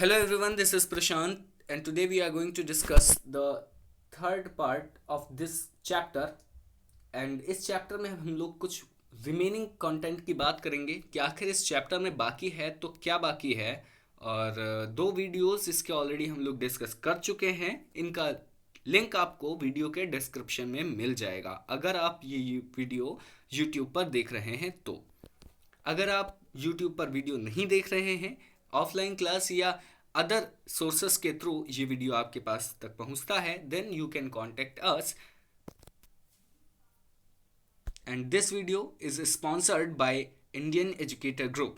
Hello everyone, this is Prashant, and today we are going to discuss the third part of this chapter. And इस chapter में हम लोग कुछ remaining content की बात करेंगे कि आखिर इस चैप्टर में बाकी है तो क्या बाकी है। और दो वीडियोस इसके ऑलरेडी हम लोग डिस्कस कर चुके हैं। इनका लिंक आपको वीडियो के डिस्क्रिप्शन में मिल जाएगा अगर आप ये वीडियो यूट्यूब पर देख रहे हैं तो। अगर आप YouTube पर वीडियो नहीं देख रहे हैं, ऑफलाइन क्लास या अदर सोर्सेस के थ्रू ये वीडियो आपके पास तक पहुंचता है, then you can contact us. And this video is sponsored by Indian educator group.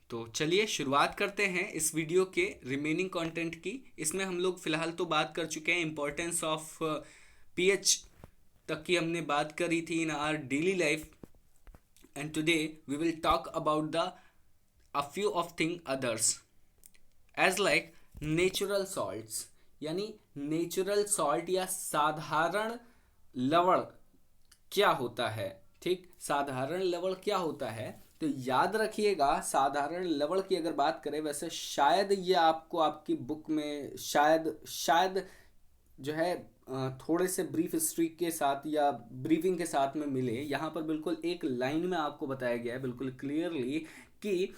तो चलिए शुरुआत करते हैं इस वीडियो के रिमेनिंग कंटेंट की। इसमें हम लोग फिलहाल तो बात कर चुके हैं इंपॉर्टेंस ऑफ पीएच तक की हमने बात करी थी in our daily life. And today we will talk about a few of thing others as like natural salts, यानी नेचुरल सॉल्ट या साधारण लवण क्या होता है। ठीक, साधारण लवण क्या होता है तो याद रखिएगा, साधारण लवण की अगर बात करें, वैसे शायद ये आपको आपकी बुक में शायद जो है थोड़े से ब्रीफ हिस्ट्री के साथ या ब्रीफिंग के साथ में मिले। यहाँ पर बिल्कुल एक लाइन में आपको बताया गया है बिल्कुल क्लियरली कि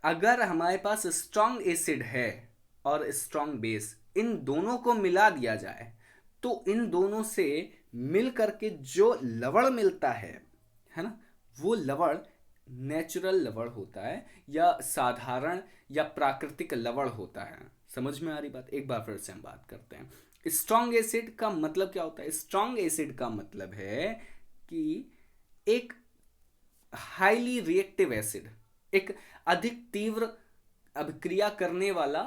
अगर हमारे पास स्ट्रॉन्ग एसिड है और स्ट्रॉन्ग बेस, इन दोनों को मिला दिया जाए तो इन दोनों से मिल करके जो लवण मिलता है ना, वो लवण नेचुरल लवण होता है या साधारण या प्राकृतिक लवण होता है। समझ में आ रही बात? एक बार फिर से हम बात करते हैं। स्ट्रॉन्ग एसिड का मतलब क्या होता है? स्ट्रॉन्ग एसिड का मतलब है कि एक हाईली रिएक्टिव एसिड, एक अधिक तीव्र अभिक्रिया करने वाला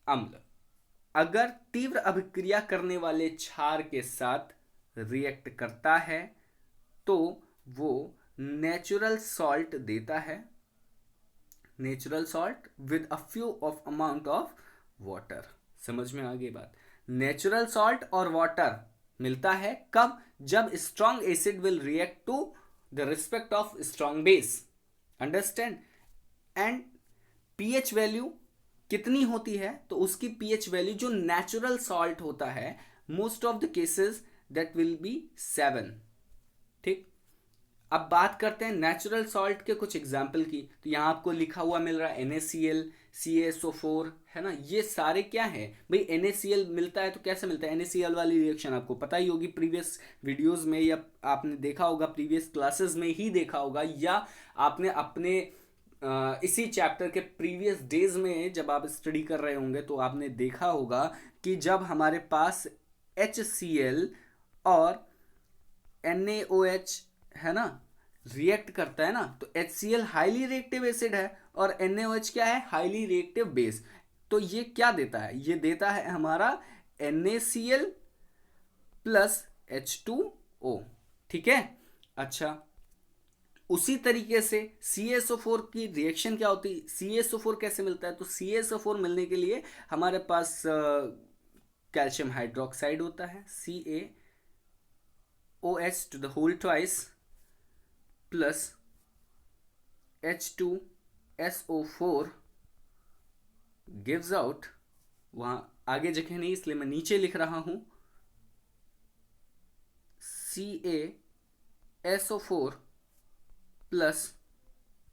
अम्ल, अगर तीव्र अभिक्रिया करने वाले क्षार के साथ रिएक्ट करता है तो वो नेचुरल सॉल्ट देता है, natural salt with a few of amount of water. समझ में आ गई बात? नेचुरल सॉल्ट और वाटर मिलता है कब? जब strong acid will react to the respect of strong base. Understand? And pH value कितनी होती है तो उसकी पीएच वैल्यू जो नेचुरल सॉल्ट होता है, most of the cases that will be 7। ठीक, अब बात करते हैं नेचुरल सॉल्ट के कुछ एग्जाम्पल की। तो यहाँ आपको लिखा हुआ मिल रहा है NaCl, CaSO4, है ना। ये सारे क्या है भाई? NaCl मिलता है तो कैसे मिलता है? NaCl वाली रिएक्शन आपको पता ही होगी, प्रीवियस वीडियोस में या आपने देखा होगा, प्रीवियस क्लासेस में ही देखा होगा, या आपने अपने इसी चैप्टर के प्रीवियस डेज में जब आप स्टडी कर रहे होंगे तो आपने देखा होगा कि जब हमारे पास HCl और NaOH है ना रिएक्ट करता है ना, तो HCl हाईली रिएक्टिव एसिड है और NaOH क्या है? Highly reactive base. तो ये क्या देता है? ये देता है हमारा NaCl प्लस H2O। ठीक है, अच्छा उसी तरीके से CaSO4 की रिएक्शन क्या होती है? CaSO4 कैसे मिलता है? तो CaSO4 मिलने के लिए हमारे पास कैल्शियम हाइड्रोक्साइड होता है, CaOH two the whole twice plus H2SO4 gives out, वहां आगे जगह नहीं इसलिए मैं नीचे लिख रहा हूं, CaSO4 प्लस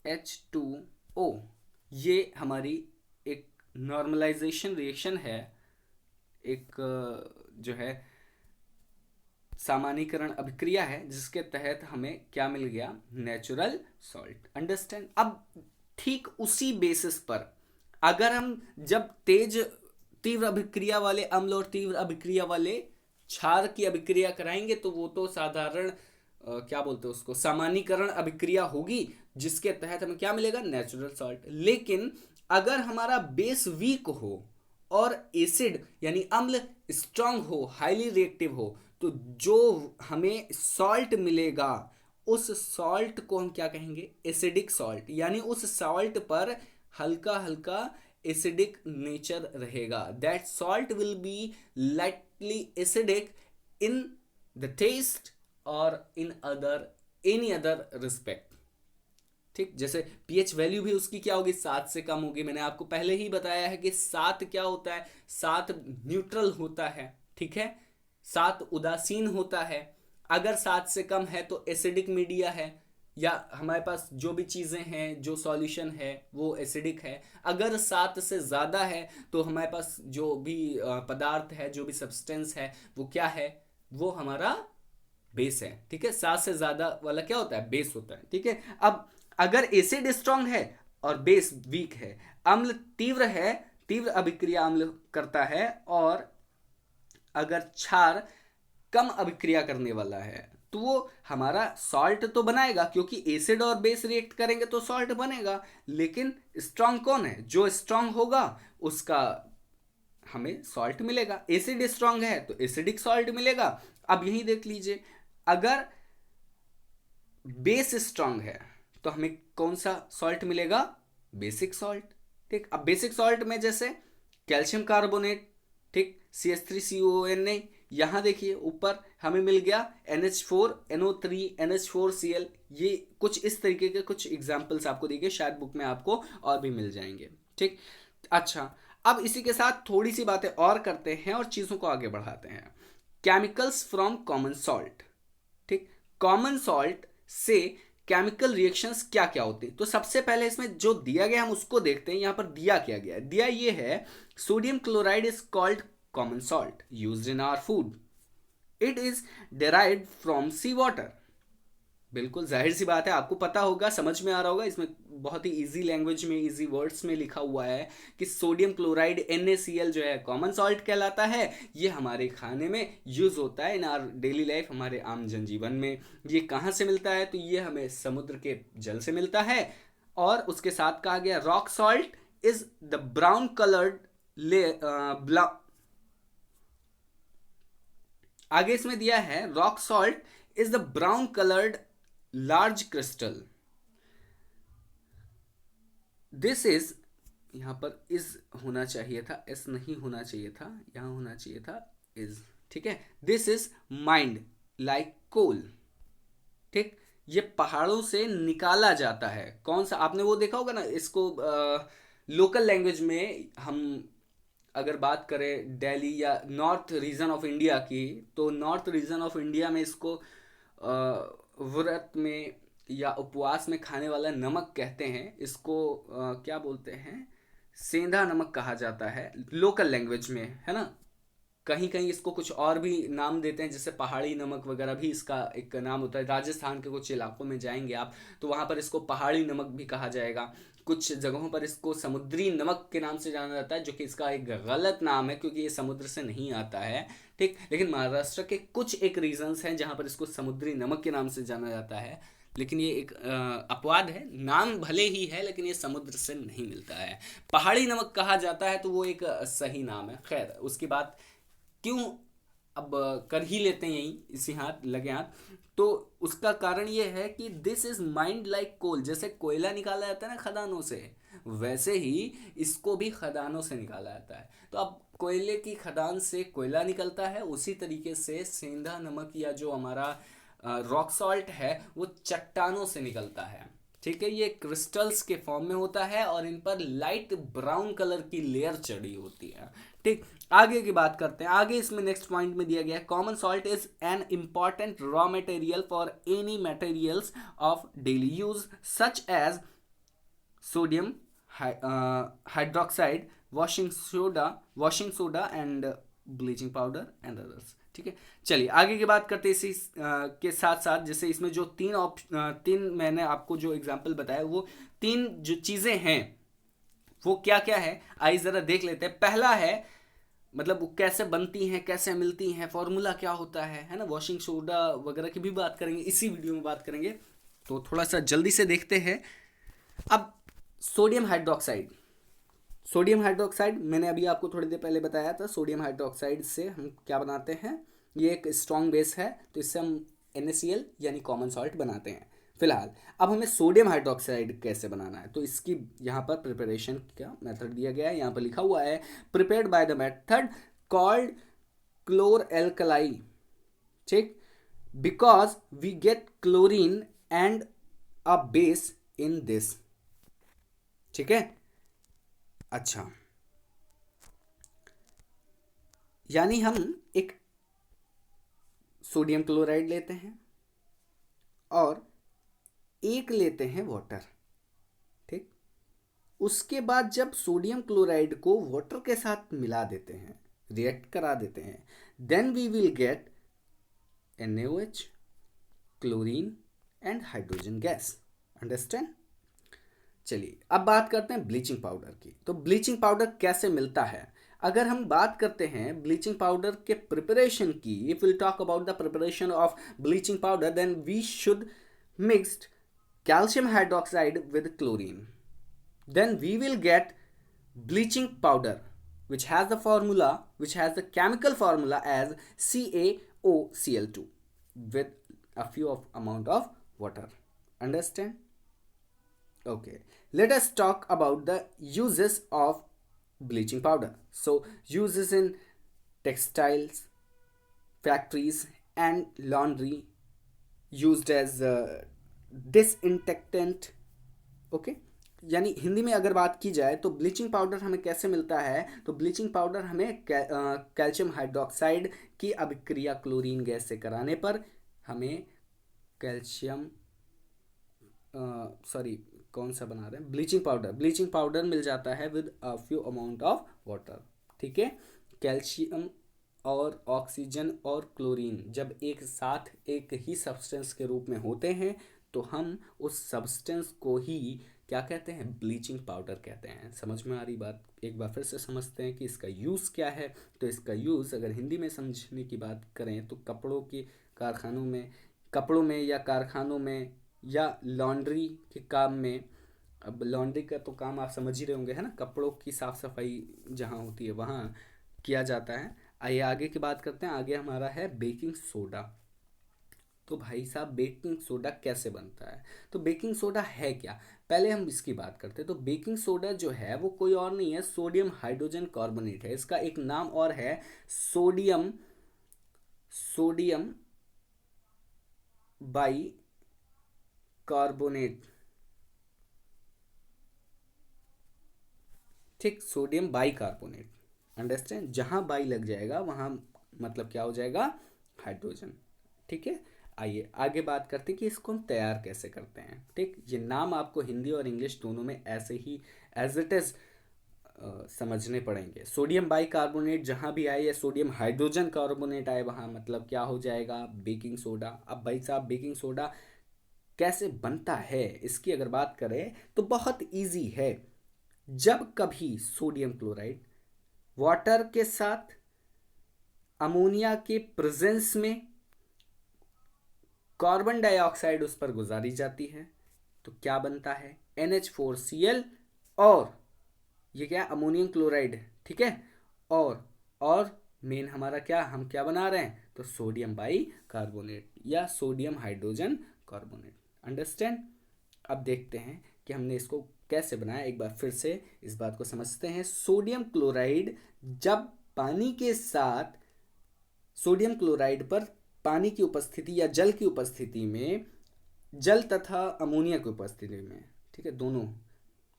H2O। ये हमारी एक नॉर्मलाइजेशन रिएक्शन है, एक जो है सामान्यीकरण अभिक्रिया है, जिसके तहत हमें क्या मिल गया? Natural salt. अंडरस्टैंड? अब ठीक उसी बेसिस पर अगर हम जब तीव्र अभिक्रिया वाले अम्ल और तीव्र अभिक्रिया वाले क्षार की अभिक्रिया कराएंगे तो वो तो साधारण क्या बोलते हैं उसको, सामान्यीकरण अभिक्रिया होगी, जिसके तहत हमें क्या मिलेगा? Natural salt. लेकिन अगर हमारा बेस वीक हो और एसिड यानी अम्ल स्ट्रांग हो, हाईली रिएक्टिव हो, तो जो हमें सॉल्ट मिलेगा उस सॉल्ट को हम क्या कहेंगे? Acidic salt. यानी उस सॉल्ट पर हल्का हल्का एसिडिक नेचर रहेगा। That salt will be lightly acidic in the taste और in other any other respect. ठीक, जैसे पीएच वैल्यू भी उसकी क्या होगी, 7 से कम होगी। मैंने आपको पहले ही बताया है कि 7 क्या होता है, 7 न्यूट्रल होता है, ठीक है, 7 उदासीन होता है। अगर 7 से कम है तो एसिडिक मीडिया है, या हमारे पास जो भी चीज़ें हैं, जो सॉल्यूशन है वो एसिडिक है। अगर 7 से ज़्यादा है तो हमारे पास जो भी पदार्थ है, जो भी सब्सटेंस है, वो क्या है, वो हमारा बेस है, ठीक है। 7 से ज़्यादा वाला क्या होता है, बेस होता है, ठीक है। अब अगर एसिड स्ट्रांग है और बेस वीक है, अम्ल तीव्र है, तीव्र अभिक्रिया अम्ल करता है, और अगर क्षार कम अभिक्रिया करने वाला है तो वो हमारा सॉल्ट तो बनाएगा, क्योंकि एसिड और बेस रिएक्ट करेंगे तो सॉल्ट बनेगा। लेकिन स्ट्रांग कौन है, जो स्ट्रांग होगा उसका हमें सॉल्ट मिलेगा। एसिड स्ट्रांग है तो एसिडिक सॉल्ट मिलेगा। अब यही देख लीजिए, अगर बेस स्ट्रांग है तो हमें कौन सा सॉल्ट मिलेगा, बेसिक सॉल्ट, ठीक। अब बेसिक सॉल्ट में जैसे कैल्शियम कार्बोनेट, ठीक, CH3CONA, यहाँ देखिए ऊपर हमें मिल गया NH4NO3 NH4Cl। ये कुछ इस तरीके के कुछ एग्जाम्पल्स आपको दिए, शायद बुक में आपको और भी मिल जाएंगे, ठीक। अच्छा, अब इसी के साथ थोड़ी सी बातें और करते हैं और चीज़ों को आगे बढ़ाते हैं। केमिकल्स फ्रॉम कॉमन सॉल्ट, ठीक, कॉमन सॉल्ट से केमिकल रिएक्शंस क्या क्या होती है। तो सबसे पहले इसमें जो दिया गया हम उसको देखते हैं। यहां पर दिया क्या गया है, दिया ये है, sodium chloride is called common salt used in our food, it is derived from sea water. बिल्कुल जाहिर सी बात है, आपको पता होगा, समझ में आ रहा होगा, इसमें बहुत ही इजी लैंग्वेज में, इजी वर्ड्स में लिखा हुआ है कि सोडियम क्लोराइड NaCl जो है कॉमन सॉल्ट कहलाता है। ये हमारे खाने में यूज होता है इन आर डेली लाइफ, हमारे आम जनजीवन में। ये कहाँ से मिलता है, तो ये हमें समुद्र के जल से मिलता है। और उसके साथ कहा गया rock salt is the brown coloured ले आगे इसमें दिया है rock salt is the brown coloured large crystal. This is, यहां पर इज होना चाहिए था, एस नहीं होना चाहिए था, यहां होना चाहिए था इज, ठीक है। दिस इज माइंड लाइक कोल, ठीक, ये पहाड़ों से निकाला जाता है। कौन सा, आपने वो देखा होगा ना, इसको लोकल लैंग्वेज में हम अगर बात करें दिल्ली या नॉर्थ रीजन ऑफ इंडिया की, तो नॉर्थ रीजन ऑफ इंडिया में इसको व्रत में या उपवास में खाने वाला नमक कहते हैं। इसको क्या बोलते हैं, सेंधा नमक कहा जाता है लोकल लैंग्वेज में, है ना। कहीं कहीं इसको कुछ और भी नाम देते हैं, जैसे पहाड़ी नमक वगैरह भी इसका एक नाम होता है। राजस्थान के कुछ इलाकों में जाएंगे आप तो वहाँ पर इसको पहाड़ी नमक भी कहा जाएगा। कुछ जगहों पर इसको समुद्री नमक के नाम से जाना जाता है, जो कि इसका एक गलत नाम है क्योंकि ये समुद्र से नहीं आता है, ठीक। लेकिन महाराष्ट्र के कुछ एक रीजन्स हैं जहाँ पर इसको समुद्री नमक के नाम से जाना जाता है, लेकिन ये एक अपवाद है, नाम भले ही है लेकिन ये समुद्र से नहीं मिलता है। पहाड़ी नमक कहा जाता है तो वो एक सही नाम है। खैर, उसकी बात क्यों अब कर ही लेते हैं यहीं इसी हाथ लगे हाथ। तो उसका कारण ये है कि दिस इज माइंड लाइक कोल, जैसे कोयला निकाला जाता है ना खदानों से, वैसे ही इसको भी खदानों से निकाला जाता है। तो अब कोयले की खदान से कोयला निकलता है, उसी तरीके से सेंधा नमक या जो हमारा रॉक सॉल्ट है वो चट्टानों से निकलता है, ठीक है। ये क्रिस्टल्स के फॉर्म में होता है और इन पर लाइट ब्राउन कलर की लेयर चढ़ी होती है, ठीक। आगे की बात करते हैं। आगे इसमें नेक्स्ट पॉइंट में दिया गया है, common salt is an important raw material for any materials of daily use such as sodium hydroxide, washing soda and bleaching powder and others, ठीक है। चलिए आगे की बात करते हैं। इसी के साथ साथ जैसे इसमें जो तीन मैंने आपको जो एग्जांपल बताया, वो तीन जो चीज़ें हैं वो क्या क्या है, आइए ज़रा देख लेते हैं। पहला है मतलब वो कैसे बनती हैं, कैसे मिलती हैं, फॉर्मूला क्या होता है ना। वॉशिंग सोडा वगैरह की भी बात करेंगे, इसी वीडियो में बात करेंगे, तो थोड़ा सा जल्दी से देखते हैं। अब सोडियम हाइड्रोक्साइड, सोडियम हाइड्रोक्साइड मैंने अभी आपको थोड़ी देर पहले बताया था। सोडियम हाइड्रोक्साइड से हम क्या बनाते हैं, ये एक स्ट्रॉन्ग बेस है, तो इससे हम NaCl यानी कॉमन सॉल्ट बनाते हैं। फिलहाल अब हमें सोडियम हाइड्रोक्साइड कैसे बनाना है, तो इसकी यहाँ पर प्रिपरेशन का मेथड दिया गया है। यहाँ पर लिखा हुआ है, prepared by the method called chlor alkali, ठीक, because we get chlorine and a base in this. ठीक है, अच्छा, यानी हम एक सोडियम क्लोराइड लेते हैं और एक लेते हैं वाटर। ठीक, उसके बाद जब सोडियम क्लोराइड को वाटर के साथ मिला देते हैं, रिएक्ट करा देते हैं, then we will get NaOH, chlorine and hydrogen gas. Understand? चलिए अब बात करते हैं ब्लीचिंग पाउडर की। तो ब्लीचिंग पाउडर कैसे मिलता है? अगर हम बात करते हैं ब्लीचिंग पाउडर के प्रिपरेशन की, if will talk about the preparation of bleaching powder, then we should mixed calcium hydroxide with chlorine. Then we will get bleaching powder, which has the chemical formula as CaOCl2 with a few of amount of water. Understand? Okay, let us talk about the uses of bleaching powder. So uses in textiles, factories and laundry, used as disinfectant. Okay, यानी हिंदी में अगर बात की जाए तो bleaching powder हमें कैसे मिलता है? तो ब्लीचिंग पाउडर हमें कैल्शियम हाइड्रोक्साइड की अभिक्रिया क्लोरीन गैस से कराने पर हमें कैल्शियम सॉरी कौन सा बना रहे हैं, ब्लीचिंग पाउडर मिल जाता है with a few amount of water. ठीक है, कैल्शियम और ऑक्सीजन और क्लोरीन जब एक साथ एक ही सब्सटेंस के रूप में होते हैं तो हम उस सब्सटेंस को ही क्या कहते हैं? ब्लीचिंग पाउडर कहते हैं। समझ में आ रही बात? एक बार फिर से समझते हैं कि इसका यूज़ क्या है। तो इसका यूज़ अगर हिंदी में समझने की बात करें तो कपड़ों में या कारखानों में या लॉन्ड्री के काम में। अब लॉन्ड्री का तो काम आप समझ ही रहे होंगे, है ना, कपड़ों की साफ़ सफाई जहाँ होती है वहाँ किया जाता है। आइए आगे की बात करते हैं। आगे हमारा है बेकिंग सोडा। तो भाई साहब बेकिंग सोडा कैसे बनता है? तो बेकिंग सोडा है क्या, पहले हम इसकी बात करते हैं। तो बेकिंग सोडा जो है वो कोई और नहीं है, सोडियम हाइड्रोजन कार्बोनेट है। इसका एक नाम और है सोडियम बाई कार्बोनेट। ठीक, सोडियम बाई कार्बोनेट। अंडरस्टैंड? जहां बाई लग जाएगा वहां मतलब क्या हो जाएगा? हाइड्रोजन। ठीक है, आइए आगे बात करते हैं कि इसको हम तैयार कैसे करते हैं। ठीक, ये नाम आपको हिंदी और इंग्लिश दोनों में ऐसे ही एज इट इज समझने पड़ेंगे। सोडियम बाई कार्बोनेट जहाँ भी आए या सोडियम हाइड्रोजन कार्बोनेट आए वहाँ मतलब क्या हो जाएगा? Baking soda. अब भाई साहब बेकिंग सोडा कैसे बनता है इसकी अगर बात करें तो बहुत इजी है। जब कभी सोडियम क्लोराइड वाटर के साथ अमोनिया के प्रेजेंस में कार्बन डाइऑक्साइड उस पर गुजारी जाती है तो क्या बनता है? NH4Cl और ये क्या? Ammonium chloride. ठीक है, और मेन हमारा क्या, हम क्या बना रहे हैं? तो सोडियम बाई कार्बोनेट या सोडियम हाइड्रोजन कार्बोनेट। अंडरस्टैंड? अब देखते हैं कि हमने इसको कैसे बनाया। एक बार फिर से इस बात को समझते हैं। सोडियम क्लोराइड जब पानी के साथ सोडियम क्लोराइड पर पानी की उपस्थिति या जल की उपस्थिति में, जल तथा अमोनिया की उपस्थिति में, ठीक है, दोनों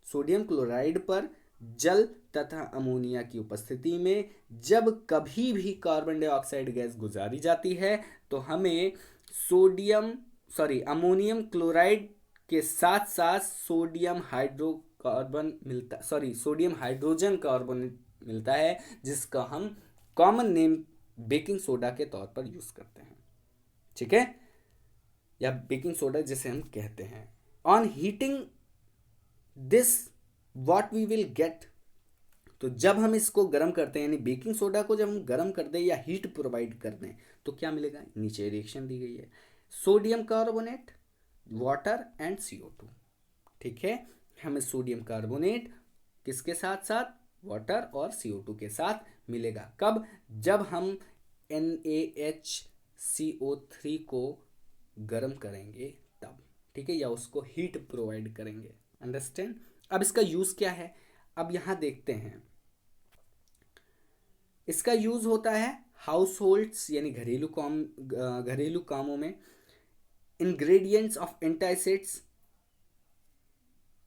सोडियम क्लोराइड पर जल तथा अमोनिया की उपस्थिति में जब कभी भी कार्बन डाइऑक्साइड गैस गुजारी जाती है तो हमें अमोनियम क्लोराइड के साथ साथ सोडियम हाइड्रोजन कार्बोनेट मिलता है जिसका हम कॉमन नेम बेकिंग सोडा के तौर पर यूज करते हैं। ठीक है, या बेकिंग सोडा जिसे हम कहते हैं। On heating this what we will get, तो जब हम इसको गर्म करते हैं यानी बेकिंग सोडा को जब हम गर्म कर दें या हीट प्रोवाइड कर दें तो क्या मिलेगा? नीचे रिएक्शन दी गई है, sodium carbonate, water and CO2। ठीक है, हमें सोडियम कार्बोनेट किसके साथ साथ? वाटर और CO2 के साथ मिलेगा। कब? जब हम NaHCO3 को गर्म करेंगे तब। ठीक है, या उसको हीट प्रोवाइड करेंगे। अंडरस्टैंड? अब इसका यूज़ क्या है? अब यहाँ देखते हैं, इसका यूज़ होता है हाउस होल्ड्स यानी घरेलू कामों में, इंग्रेडिएंट्स ऑफ एंटासिड्स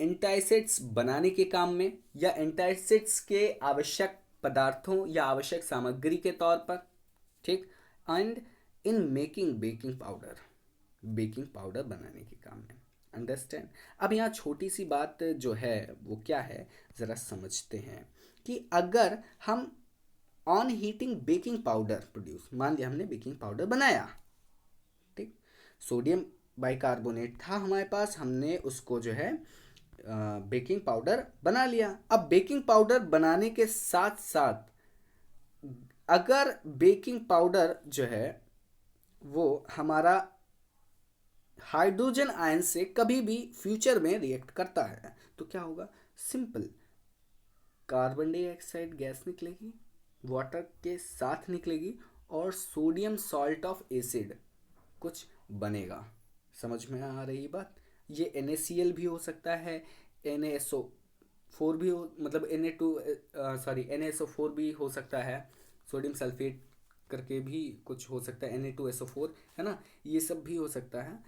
एंटासिड्स बनाने के काम में या एंटासिड्स के आवश्यक पदार्थों या आवश्यक सामग्री के तौर पर, ठीक। And in making baking powder बनाने के काम में। अंडरस्टैंड। अब यहाँ छोटी सी बात जो है वो क्या है, ज़रा समझते हैं कि अगर हम on heating baking powder produce, मान लिया हमने बेकिंग पाउडर बनाया, ठीक, सोडियम बाइकार्बोनेट था हमारे पास, हमने उसको जो है बेकिंग पाउडर बना लिया। अब बेकिंग पाउडर बनाने के साथ साथ अगर बेकिंग पाउडर जो है वो हमारा हाइड्रोजन आयन से कभी भी फ्यूचर में रिएक्ट करता है तो क्या होगा, सिंपल, कार्बन डाइऑक्साइड गैस निकलेगी, वाटर के साथ निकलेगी और सोडियम सॉल्ट ऑफ एसिड कुछ बनेगा। समझ में आ रही बात। ये NaCl भी हो सकता है, NaSO4 भी हो, मतलब NaSO4 भी हो सकता है, सोडियम सल्फेट करके भी कुछ हो सकता है, Na2SO4 है ना, ये सब भी हो सकता है।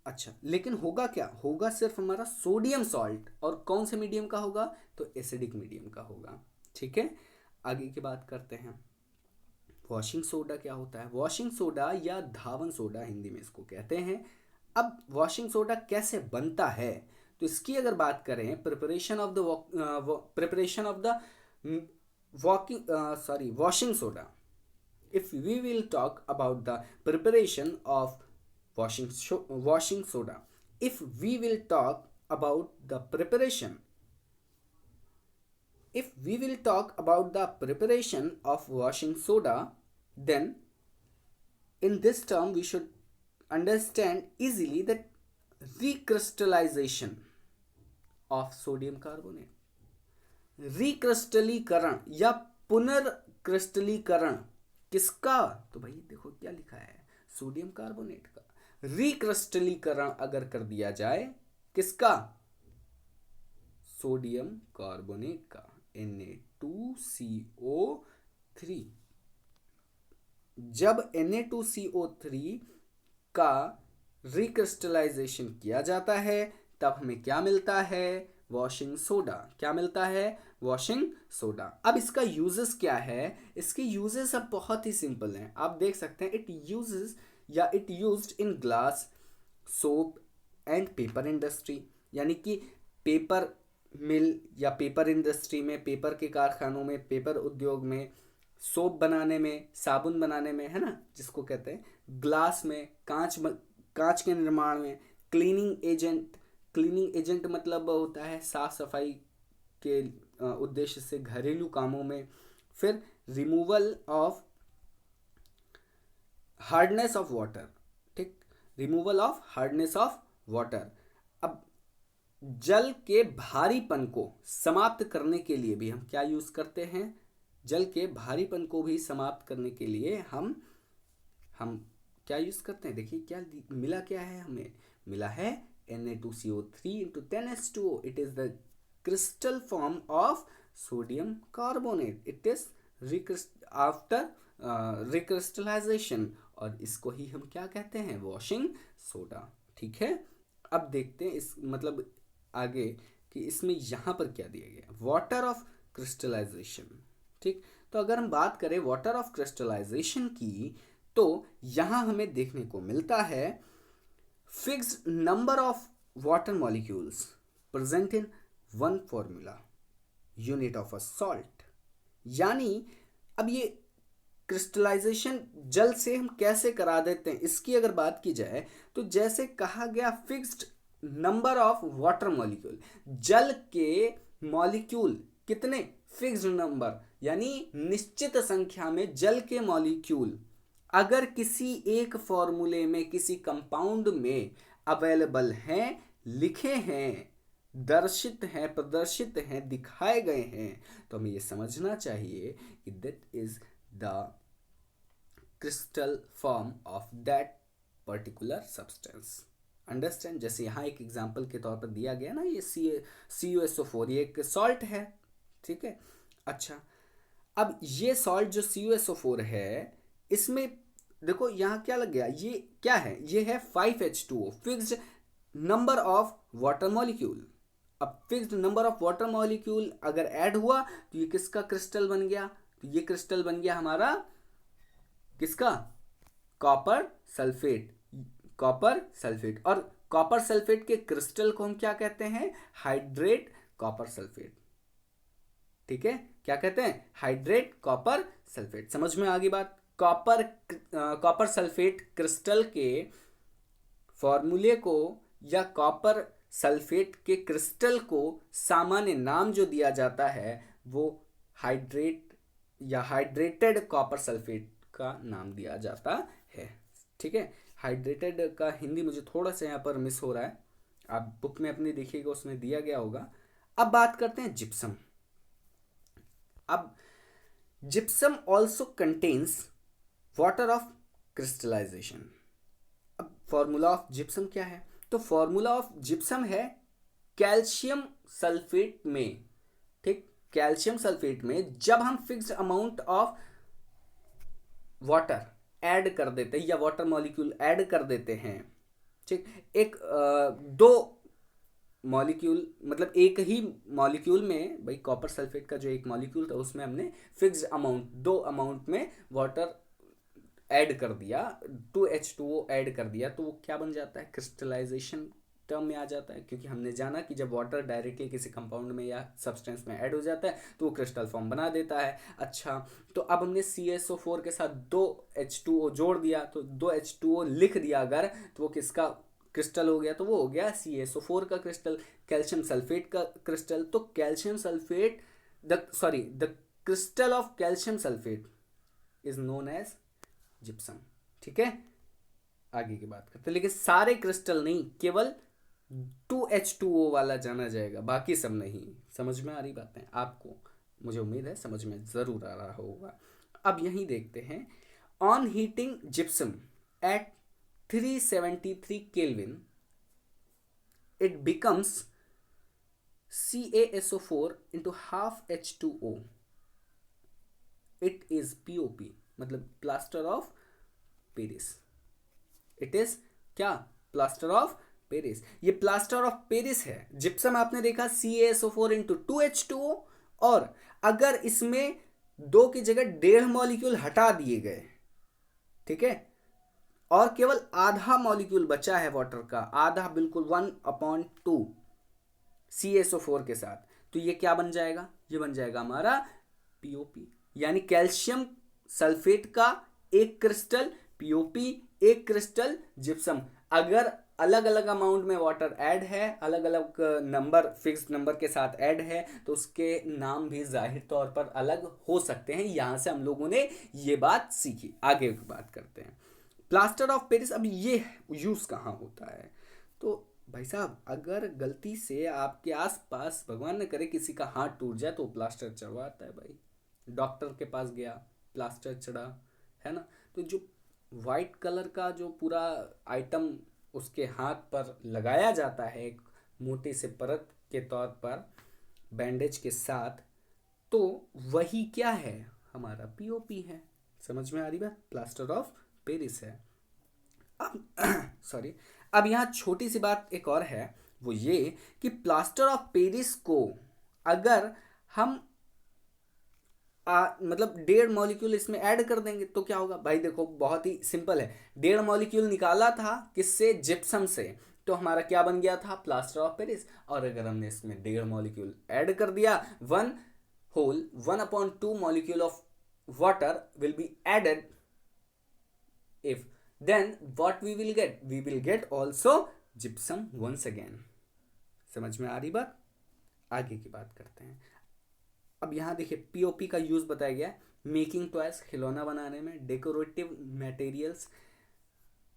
अच्छा, लेकिन होगा क्या, होगा सिर्फ हमारा सोडियम सॉल्ट, और कौन से मीडियम का होगा, तो एसिडिक मीडियम का होगा। ठीक है, आगे की बात करते हैं। वॉशिंग सोडा क्या होता है, वॉशिंग सोडा या धावन सोडा हिंदी में इसको कहते हैं। अब वॉशिंग सोडा कैसे बनता है, तो इसकी अगर बात करें, preparation of the washing soda, if we will talk about the preparation of washing soda, if we will talk about the preparation of washing soda, then in this term we should understand easily that recrystallization of sodium carbonate, रिक्रिस्टलीकरण या पुनर्क्रिस्टलीकरण किसका, तो भाई देखो क्या लिखा है, sodium carbonate का रिक्रिस्टलीकरण अगर कर दिया जाए, किसका, सोडियम कार्बोनेट का, Na2CO3। जब Na2CO3 का रिक्रिस्टलाइजेशन किया जाता है तब हमें क्या मिलता है, वॉशिंग सोडा। क्या मिलता है, वॉशिंग सोडा। अब इसका यूजेस क्या है, इसके यूजेस अब बहुत ही सिंपल हैं, आप देख सकते हैं। It used in glass, soap and paper industry, यानी कि पेपर मिल या पेपर इंडस्ट्री में, पेपर के कारखानों में, पेपर उद्योग में, सोप बनाने में, साबुन बनाने में, है ना, जिसको कहते हैं, ग्लास में, कांच के निर्माण में, क्लीनिंग एजेंट मतलब होता है साफ सफाई के उद्देश्य से, घरेलू कामों में, फिर removal of hardness of water, ठीक, removal of hardness of water. अब जल के भारीपन को समाप्त करने के लिए भी हम क्या यूज करते हैं, जल के भारीपन को भी समाप्त करने के लिए हम क्या यूज करते हैं, देखिए क्या मिला, क्या है हमें मिला है Na2CO3 into 10H2O. It is the crystal form of sodium carbonate. It is after recrystallization, और इसको ही हम क्या कहते हैं, वॉशिंग सोडा। ठीक है, अब देखते हैं इस मतलब आगे कि इसमें यहाँ पर क्या दिया गया, वाटर ऑफ क्रिस्टलाइजेशन। ठीक, तो अगर हम बात करें वाटर ऑफ क्रिस्टलाइजेशन की, तो यहाँ हमें देखने को मिलता है fixed number of water molecules present in one formula unit of a salt। यानी अब ये क्रिस्टलाइजेशन जल से हम कैसे करा देते हैं, इसकी अगर बात की जाए तो जैसे कहा गया fixed number of water molecule, जल के मॉलिक्यूल कितने, फिक्स्ड नंबर, यानी निश्चित संख्या में जल के मॉलिक्यूल अगर किसी एक फॉर्मूले में, किसी कंपाउंड में अवेलेबल हैं, लिखे हैं, दर्शित हैं, प्रदर्शित हैं, दिखाए गए हैं, तो हमें ये समझना चाहिए कि that is the crystal form of that particular substance. Understand. जैसे यहाँ एक एग्जांपल के तौर पर दिया गया ना, ये CuSO4 ये एक सॉल्ट है, ठीक है। अच्छा, अब ये सॉल्ट जो CuSO4 है, इसमें देखो यहाँ क्या लग गया, ये क्या है, ये है 5H2O, fixed number of water molecule. अब fixed number of water molecule अगर ऐड हुआ तो ये किसका क्रिस्टल बन गया, तो ये क्रिस्टल बन गया हमारा किसका, कॉपर सल्फेट, कॉपर सल्फेट। और कॉपर सल्फेट के क्रिस्टल को हम क्या कहते हैं, हाइड्रेट कॉपर सल्फेट। ठीक है, क्या कहते हैं, हाइड्रेट कॉपर सल्फेट। समझ में आ गई बात। कॉपर सल्फेट क्रिस्टल के फॉर्मूले को या कॉपर सल्फेट के क्रिस्टल को सामान्य नाम जो दिया जाता है वो हाइड्रेट या हाइड्रेटेड कॉपर सल्फेट का नाम दिया जाता है। ठीक है, हाइड्रेटेड का हिंदी मुझे थोड़ा सा यहाँ पर मिस हो रहा है, आप बुक में अपने देखिएगा उसमें दिया गया होगा। अब बात करते हैं जिप्सम। अब gypsum also contains water of crystallization. अब फॉर्मूला ऑफ जिप्सम क्या है, तो फॉर्मूला ऑफ जिप्सम है कैल्शियम सल्फेट में, ठीक, कैल्शियम सल्फेट में जब हम fixed amount of water add कर देते हैं या वाटर मॉलिक्यूल ऐड कर देते हैं, ठीक, एक दो मॉलिक्यूल मतलब एक ही मॉलिक्यूल में, भाई कॉपर सल्फेट का जो एक मॉलिक्यूल था उसमें हमने फिक्स्ड अमाउंट, दो अमाउंट में वाटर ऐड कर दिया, 2H2O ऐड कर दिया, तो वो क्या बन जाता है, क्रिस्टलाइजेशन टर्म में आ जाता है। क्योंकि हमने जाना कि जब वाटर डायरेक्टली किसी कंपाउंड में या सब्सटेंस में ऐड हो जाता है तो वो क्रिस्टल फॉर्म बना देता है। अच्छा, तो अब हमने CSO4 के साथ 2H2O जोड़ दिया, तो 2H2O लिख दिया अगर, तो वो किसका क्रिस्टल हो गया, तो वो हो गया CSO4 का क्रिस्टल, कैल्शियम सल्फेट का क्रिस्टल। तो calcium sulphate the crystal of calcium sulphate is known as gypsum. ठीक है, आगे की बात करते हैं, लेकिन सारे क्रिस्टल नहीं, केवल 2H2O वाला जाना जाएगा, बाकी सब नहीं। समझ में आ रही बातें आपको, मुझे उम्मीद है समझ में जरूर आ रहा होगा। अब यहीं देखते हैं, on heating gypsum at 373 kelvin it becomes CaSO4 into half H2O, it is POP, मतलब plaster of Paris. It is क्या, प्लास्टर ऑफ पेरिस। ये प्लास्टर ऑफ पेरिस है। जिप्सम आपने देखा CaSO4 इंटू 2H2O, और अगर इसमें 2 की जगह 1.5 मॉलिक्यूल हटा दिए गए, ठीक है, और केवल आधा मॉलिक्यूल बचा है वाटर का, आधा बिल्कुल 1/2 CaSO4 के साथ, तो ये क्या बन जाएगा, ये बन जाएगा हमारा POP, यानी कैल्शियम सल्फेट का एक क्रिस्टल POP, एक क्रिस्टल जिप्सम। अगर अलग अलग अमाउंट में वाटर ऐड है, अलग अलग नंबर, फिक्स्ड नंबर के साथ ऐड है, तो उसके नाम भी जाहिर तौर पर अलग हो सकते हैं। यहां से हम लोगों ने ये बात सीखी। आगे की बात करते हैं, प्लास्टर ऑफ पेरिस। अब ये यूज कहाँ होता है, तो भाई साहब अगर गलती से आपके आसपास भगवान न करे किसी का हाथ टूट जाए तो प्लास्टर चढ़वाता है भाई, डॉक्टर के पास गया, प्लास्टर चढ़ा, है ना। तो जो वाइट कलर का जो पूरा आइटम उसके हाथ पर लगाया जाता है एक मोटी से परत के तौर पर बैंडेज के साथ, तो वही क्या है, हमारा POP है। समझ में आ रही बात, प्लास्टर ऑफ पेरिस है। अब सॉरी, अब यहाँ छोटी सी बात एक और है, वो ये कि प्लास्टर ऑफ पेरिस को अगर हम मतलब 1.5 मॉलिक्यूल इसमें ऐड कर देंगे तो क्या होगा, भाई देखो बहुत ही सिंपल है। 1.5 मॉलिक्यूल निकाला था किससे, जिप्सम से, तो हमारा क्या बन गया था, प्लास्टर ऑफ पेरिस। और अगर हमने इसमें 1.5 मॉलिक्यूल ऐड कर दिया, 1/2 molecule of water will be added, if then what we will get also gypsum once again। समझ में आ रही बात, आगे की बात करते हैं। अब यहाँ देखिए POP का यूज बताया गया, मेकिंग टॉयज, खिलौना बनाने में, डेकोरेटिव मटेरियल्स,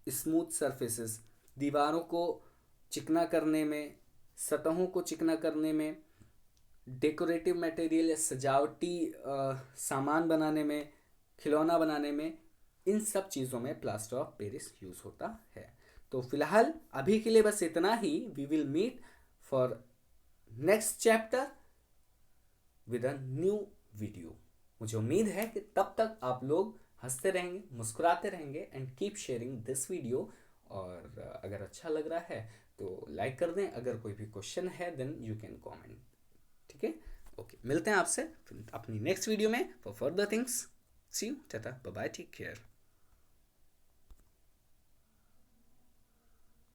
स्मूथ सरफेसेस, दीवारों को चिकना करने में, सतहों को चिकना करने में, डेकोरेटिव मटेरियल या सजावटी सामान बनाने में, खिलौना बनाने में, इन सब चीज़ों में प्लास्टर ऑफ पेरिस यूज होता है। तो फिलहाल अभी के लिए बस इतना ही। We will meet for next chapter with a new video. मुझे उम्मीद है कि तब तक आप लोग हंसते रहेंगे, मुस्कुराते रहेंगे, and keep sharing this video. और अगर अच्छा लग रहा है तो लाइक कर दें, अगर कोई भी क्वेश्चन है देन यू कैन कमेंट, ठीक है। ओके, मिलते हैं आपसे अपनी नेक्स्ट वीडियो में for further things. See you, tata, bye bye, take care.